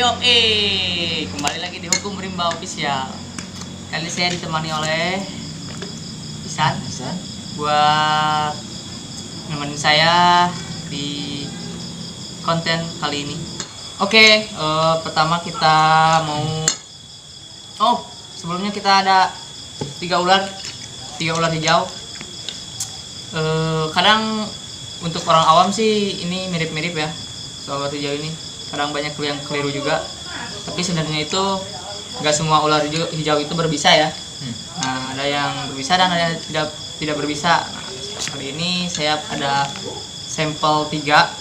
Yo, kembali lagi di Hukum Rimba Official. Kali ini saya ditemani oleh Isan buat nemenin saya di konten kali ini. Oke, pertama kita mau sebelumnya kita ada tiga ular hijau. Kadang untuk orang awam sih ini mirip-mirip ya, soal ular hijau ini. Kadang banyak yang keliru juga, tapi sebenarnya itu nggak semua ular hijau itu berbisa ya. Nah, ada yang berbisa dan ada yang tidak berbisa. Nah, kali ini saya ada sampel tiga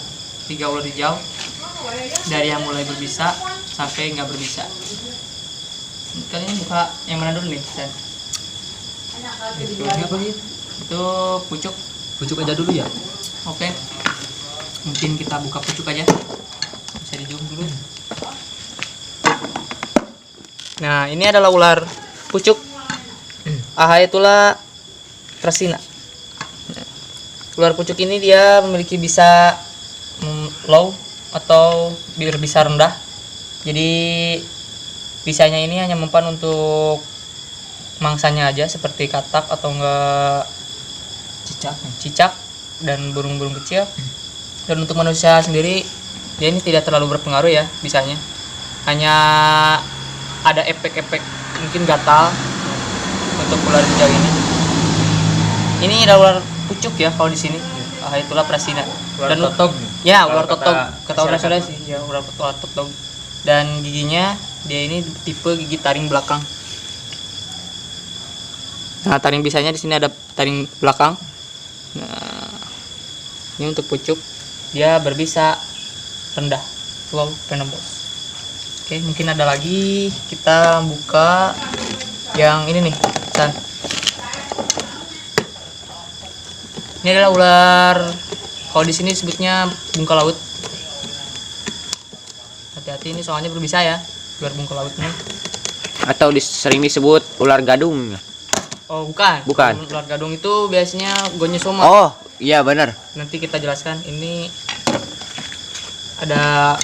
ular hijau, dari yang mulai berbisa sampai nggak berbisa. Kalian buka yang mana dulu nih, Sen? Itu pucuk aja dulu ya. Oke, mungkin kita buka pucuk aja. Bisa di zoom dulu. Nah, ini adalah ular pucuk Ahaetulla thrasina. Ular pucuk ini dia memiliki bisa low atau berbisa rendah. Jadi bisanya ini hanya mempan untuk mangsanya aja, seperti katak atau enggak cicak dan burung-burung kecil. Dan untuk manusia sendiri dia ini tidak terlalu berpengaruh ya bisanya. Hanya ada efek-efek mungkin gatal untuk ular hijau ini. Ini adalah ular pucuk ya kalau di sini. Ahaetulla thrasina. Ular totog. Ya, ular totog. Kata orang sudah sih, ya ular totog. Dan giginya dia ini tipe gigi taring belakang. Nah, taring bisanya di sini ada taring belakang. Nah, ini untuk pucuk dia berbisa rendah, low venomous. Oke, mungkin ada lagi, kita buka yang ini nih, San. Ini adalah ular, kalau di sini sebutnya bungkal laut. Hati-hati, ini soalnya berbisa ya, ular bungkal laut ini. Atau sering disebut ular gadung. Oh, bukan. Ular gadung itu biasanya gonyosoma. Oh, iya benar. Nanti kita jelaskan. Ini ada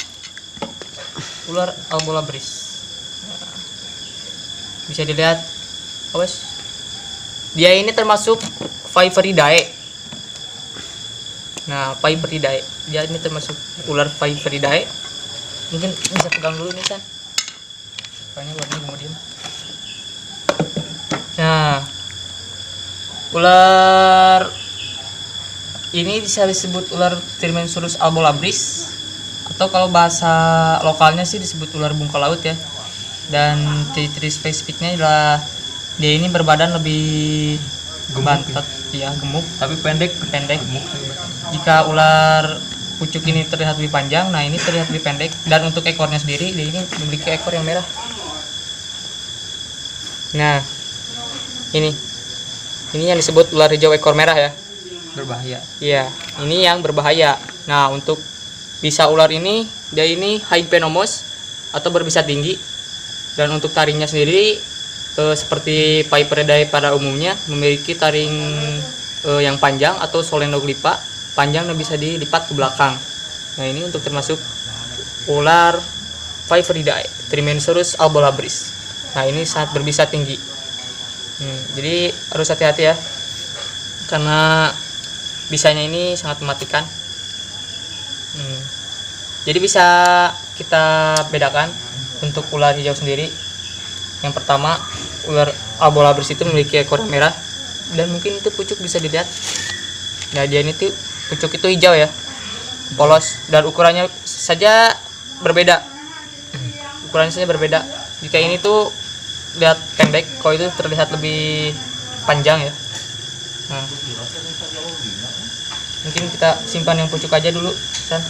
ular Albolabris. Bisa dilihat, awas. Dia ini termasuk Viperidae. Nah, Viperidae. Dia ini termasuk ular Viperidae. Mungkin bisa pegang dulu nih, San. Kayaknya ularnya kemudian. Nah, ular ini bisa disebut ular Tirmensurus albolabris, atau kalau bahasa lokalnya sih disebut ular bungkal laut ya. Dan ciri-ciri spesifiknya adalah dia ini berbadan lebih bantet ya, gemuk tapi pendek. Jika ular pucuk ini terlihat lebih panjang, nah ini terlihat lebih pendek. Dan untuk ekornya sendiri, dia ini memiliki ekor yang merah. Nah, ini yang disebut ular hijau ekor merah ya. Berbahaya. Iya, ini yang berbahaya. Nah, untuk bisa ular ini, dia ini high venomous atau berbisa tinggi. Dan untuk taringnya sendiri seperti Viperidae pada umumnya memiliki taring yang panjang atau solenoglipa, panjang dan bisa dilipat ke belakang. Nah, ini untuk termasuk ular Viperidae, Tirmensurus albolabris. Nah, ini sangat berbisa tinggi. Jadi harus hati-hati ya, karena bisanya ini sangat mematikan. Jadi bisa kita bedakan untuk ular hijau sendiri. Yang pertama, ular Albolabris itu memiliki ekor merah, dan mungkin itu pucuk bisa dilihat. Nah, dia ini tuh pucuk itu hijau ya, polos, dan ukurannya saja berbeda. Jika ini tuh lihat pendek, kalau itu terlihat lebih panjang ya. Nah, mungkin kita simpan yang pucuk aja dulu, San.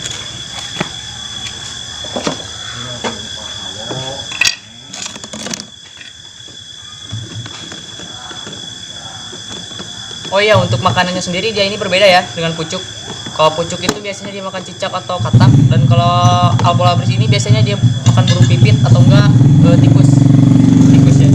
Oh iya, untuk makanannya sendiri dia ini berbeda ya dengan pucuk. Kalau pucuk itu biasanya dia makan cicak atau katak, dan kalau Albolabris ini biasanya dia makan burung pipit atau enggak tikus ya.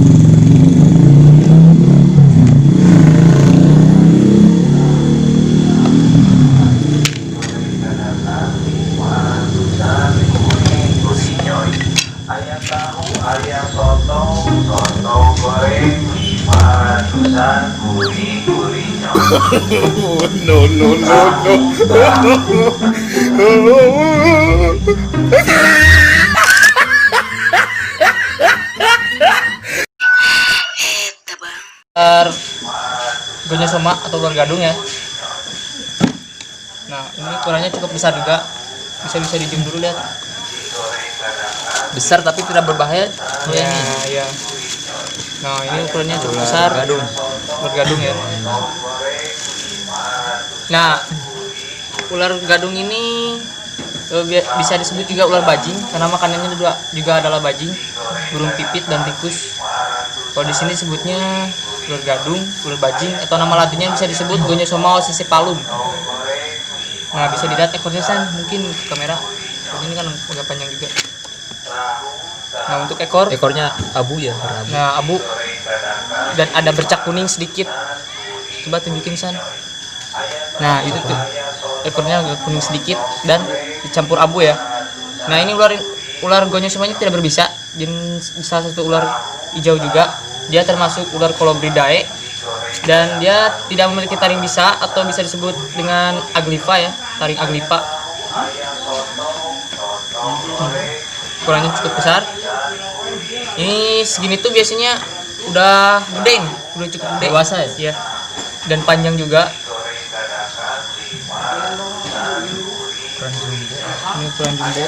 Ular gonyosoma atau ular gadung ya. Nah, ini ukurannya cukup besar juga. Bisa di zoom dulu, lihat. Besar tapi tidak berbahaya. Ya, ya. Nah, ini ukurannya cukup besar. Gadung. Ular gadung ya. Nah, ular gadung ini bisa disebut juga ular bajing karena makanannya juga adalah bajing, burung pipit dan tikus. Kalau di sini sebutnya ular gadung, ular bajing, atau nama latinnya bisa disebut Gonyosoma ossicipalum. Nah, bisa dilihat ekornya San, mungkin ke kamera. Ini kan agak panjang juga. Nah, untuk Ekornya abu ya, berabu. nah abu dan ada bercak kuning sedikit. Coba tunjukin San. Nah, itu tuh ekornya agak kuning sedikit dan dicampur abu ya. Nah, ini ular gonyosomanya tidak berbisa, jenis salah satu ular hijau juga. Dia termasuk ular Colubridae dan dia tidak memiliki taring bisa atau bisa disebut dengan aglifa ya, taring aglifa. Ukurannya cukup besar. Ini segini tuh biasanya udah gede nih, udah cukup gede. Dewasa ya? Iya. Dan panjang juga. Ukuran jumbo. Ini ukuran jumbo.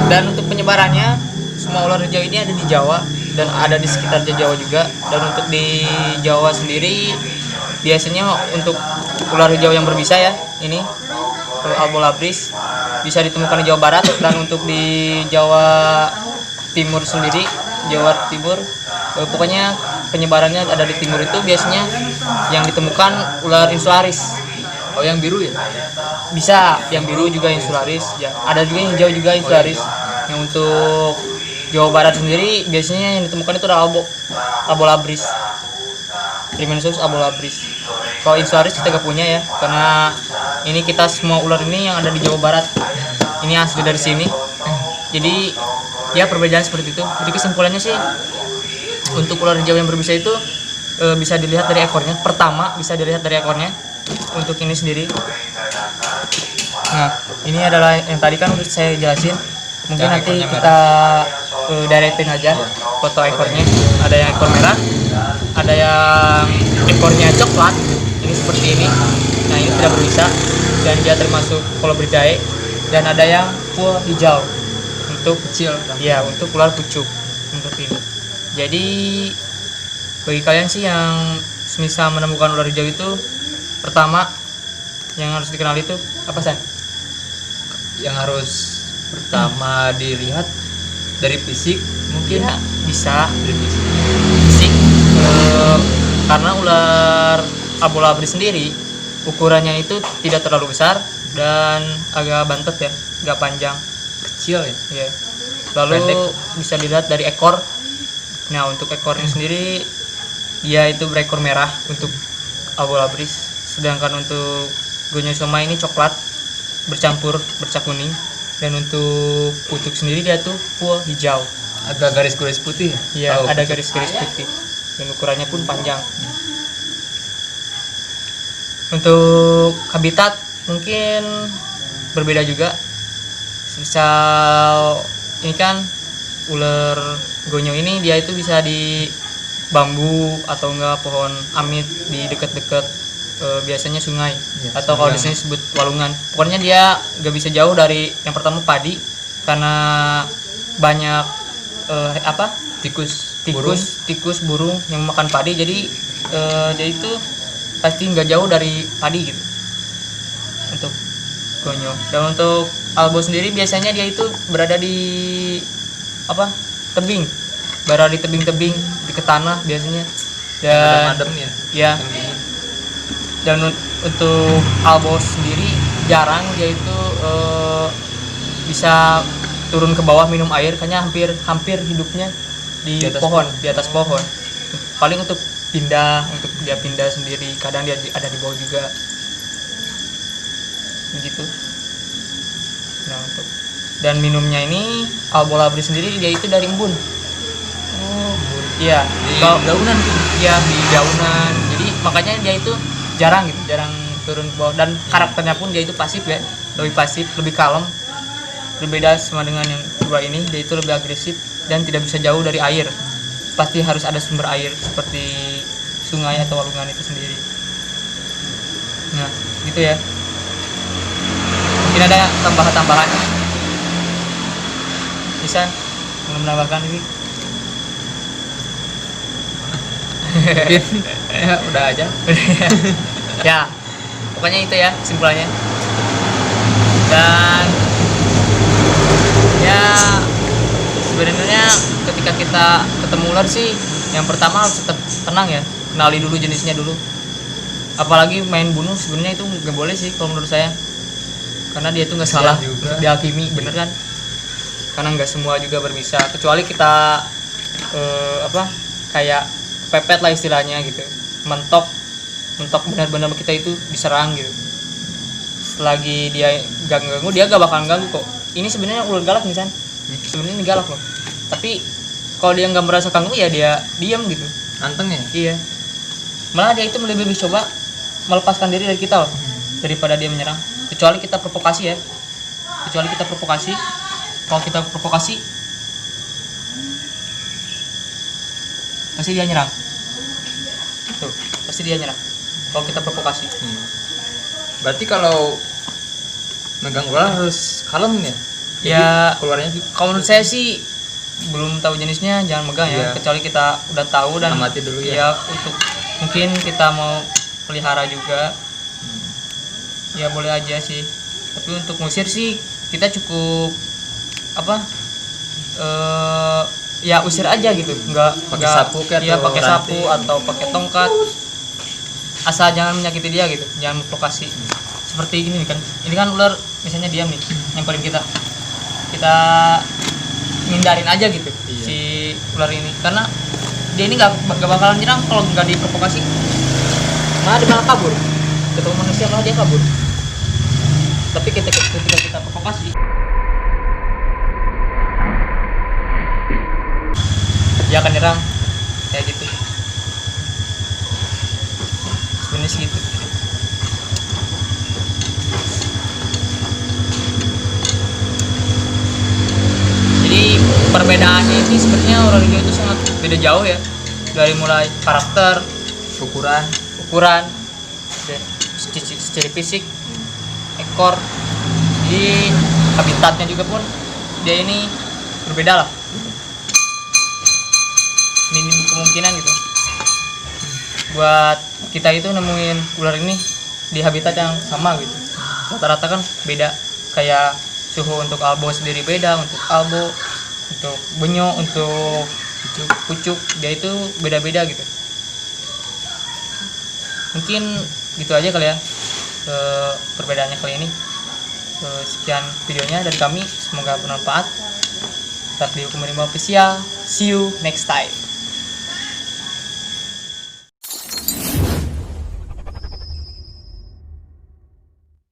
Dan untuk penyebarannya, semua ular hijau ini ada di Jawa dan ada di sekitar Jawa juga. Dan untuk di Jawa sendiri biasanya untuk ular hijau yang berbisa ya, ini kalau Albolabris bisa ditemukan di Jawa Barat. Dan untuk di Jawa Timur sendiri, Jawa Timur, pokoknya penyebarannya ada di timur itu biasanya yang ditemukan ular insularis. Oh, yang biru ya? Bisa yang biru juga insularis ya, ada juga yang hijau juga insularis. Yang untuk Jawa Barat sendiri biasanya yang ditemukan itu adalah Albolabris, Trimensus Albolabris. Kalau insularis kita gak punya ya, karena ini kita semua ular ini yang ada di Jawa Barat ini asli dari sini. Jadi ya perbedaan seperti itu. Jadi kesimpulannya sih untuk ular hijau yang berbisa itu bisa dilihat dari ekornya. Pertama bisa dilihat dari ekornya untuk ini sendiri. Nah, ini adalah yang tadi kan udah saya jelasin. Mungkin Yang nanti ekornya kita directin aja foto ekornya. Ada yang ekor merah, ada yang ekornya coklat. Ini seperti ini. Nah, ini tidak berbisa dan dia termasuk Colubridae. Dan ada yang full hijau untuk Kecil. ya, untuk ular pucuk untuk ini. Jadi bagi kalian sih yang semisal menemukan ular hijau itu, pertama yang harus dikenali itu apa San? Yang harus pertama dilihat dari fisik mungkin Ya, bisa dari fisik. fisik, karena ular Albolabris sendiri ukurannya itu tidak terlalu besar dan agak bantet ya, agak panjang. Kecil ya. Ya. Lalu Pendek. bisa dilihat dari ekor. Nah, untuk ekornya sendiri dia itu berekor merah untuk Albolabris, sedangkan untuk Gonyosoma ini coklat bercampur bercak kuning. Dan untuk pucuk sendiri dia tuh full hijau. Agak garis-garis putih ya? Iya, Oh, ada pucuk. garis-garis putih dan ukurannya pun panjang. Untuk habitat mungkin berbeda juga. Misal ini kan ular gonyo ini dia itu bisa di bambu atau enggak pohon amit di dekat-dekat biasanya sungai Ya, atau kalau di sini sebut walungan. Pokoknya dia nggak bisa jauh dari yang pertama padi karena banyak tikus burung yang makan padi. Jadi dia itu pasti nggak jauh dari padi gitu untuk gonyo. Dan untuk albo sendiri biasanya dia itu berada di tebing, berada di tebing-tebing di tanah biasanya. Dan Adem ya. ya, Yang dingin. Dan untuk albo sendiri jarang dia itu bisa turun ke bawah minum air, karena hampir hidupnya di Di atas pohon, di atas pohon. Paling untuk dia pindah sendiri, kadang dia ada di bawah juga begitu. Nah, dan minumnya ini albo labri sendiri dia itu dari embun. Iya, Di kalau daunan gitu. iya di daunan. Jadi makanya dia itu jarang turun ke bawah, dan karakternya pun dia itu pasif ya, lebih pasif, lebih kalem. Berbeda sama dengan yang dua ini, dia itu lebih agresif dan tidak bisa jauh dari air. Pasti harus ada sumber air seperti sungai atau walungan itu sendiri. Nah, gitu ya. Mungkin ada tambahan bisa menambahkan ini. Mungkin ya udah aja. Ya, pokoknya itu ya kesimpulannya. Dan ya sebenarnya ketika kita ketemu ular sih, yang pertama harus tetap tenang ya, kenali dulu jenisnya dulu. Apalagi main bunuh sebenarnya itu nggak boleh sih kalau menurut saya, karena dia itu nggak salah juga. untuk dihakimi, bener kan? Karena nggak semua juga berbisa, kecuali kita kayak pepet lah istilahnya gitu, mentok benar-benar kita itu diserang gitu. Selagi dia gak ganggu, dia gak bakalan ganggu kok. Ini sebenarnya ular galak nih San, sebenarnya ini galak loh, tapi kalau dia nggak merasa ganggu ya dia diam gitu. Anteng ya? Iya, malah dia itu lebih coba melepaskan diri dari kita loh, daripada dia menyerang. Kecuali kita provokasi ya, kalau kita provokasi pasti dia nyerang tuh, pasti dia nyerang kalau kita provokasi. Berarti kalau megang ular harus kalem ya? Ya, keluarnya sih. kalau menurut saya sih belum tahu jenisnya jangan megang ya, Iya. kecuali kita udah tahu dan Amati dulu ya. ya untuk mungkin kita mau pelihara juga ya boleh aja sih. Tapi untuk ngusir sih kita cukup ya usir aja gitu, Pakai sapu kayak iya atau pakai ranting. sapu atau pakai tongkat, asal jangan menyakiti dia gitu, jangan provokasi. Seperti gini nih kan, ini kan ular misalnya diam nih nyamperin kita ngindarin aja gitu. Iya. Si ular ini, karena dia ini nggak bakalan nyerang kalau nggak diprovokasi, malah dia malah kabur, ketemu manusia malah dia kabur. Tapi ketika kita provokasi, dia akan nyerang kayak gitu. Sebenarnya segitu. Jadi perbedaannya ini sebenarnya ular hijau itu sangat beda jauh ya, dari mulai karakter, ukuran, dan secara fisik, ekor, di habitatnya juga pun dia ini berbeda lah, minim kemungkinan gitu buat kita itu nemuin ular ini di habitat yang sama gitu. Rata-rata kan beda, kayak suhu untuk albo sendiri beda, untuk albo, untuk benyo, untuk pucuk dia itu beda-beda gitu. Mungkin gitu aja kali ya perbedaannya kali ini. Sekian videonya dari kami, semoga bermanfaat. Tetap di Hukum Rimba Official. See you next time.